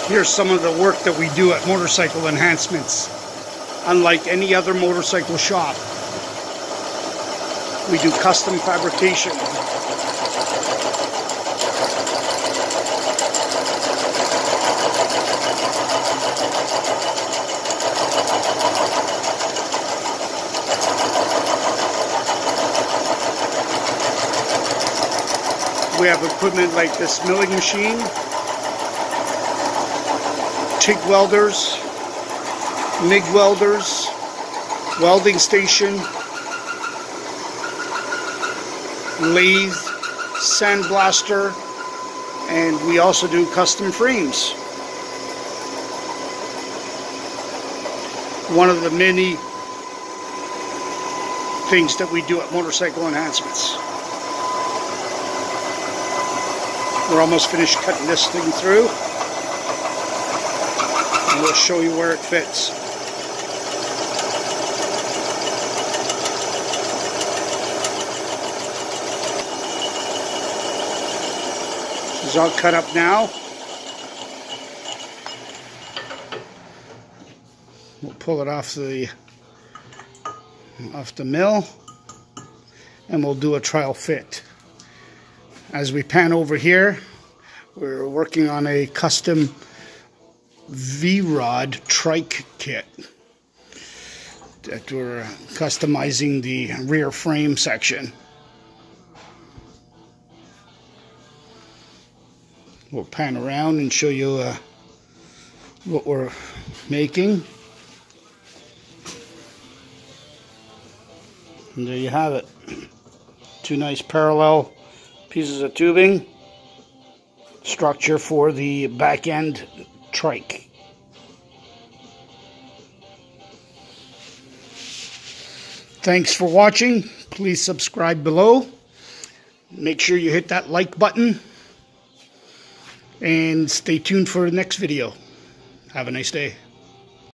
Here's some of the work that we do at Motorcycle Enhancements. Unlike any other motorcycle shop, we do custom fabrication. We have equipment like this milling machine, TIG welders, MIG welders, welding station, lathe, sandblaster, and we also do custom frames. One of the many things that we do at Motorcycle Enhancements. We're almost finished cutting this thing through, and we'll show you where it fits. This is all cut up now. We'll pull it off the mill, and we'll do a trial fit. As we pan over here, we're working on a custom V-rod trike kit that we're customizing the rear frame section. We'll pan around and show you what we're making. And there you have it. Two nice parallel pieces of tubing, structure for the back end trike. Thanks for watching. Please subscribe below. Make sure you hit that like button and stay tuned for the next video. Have a nice day.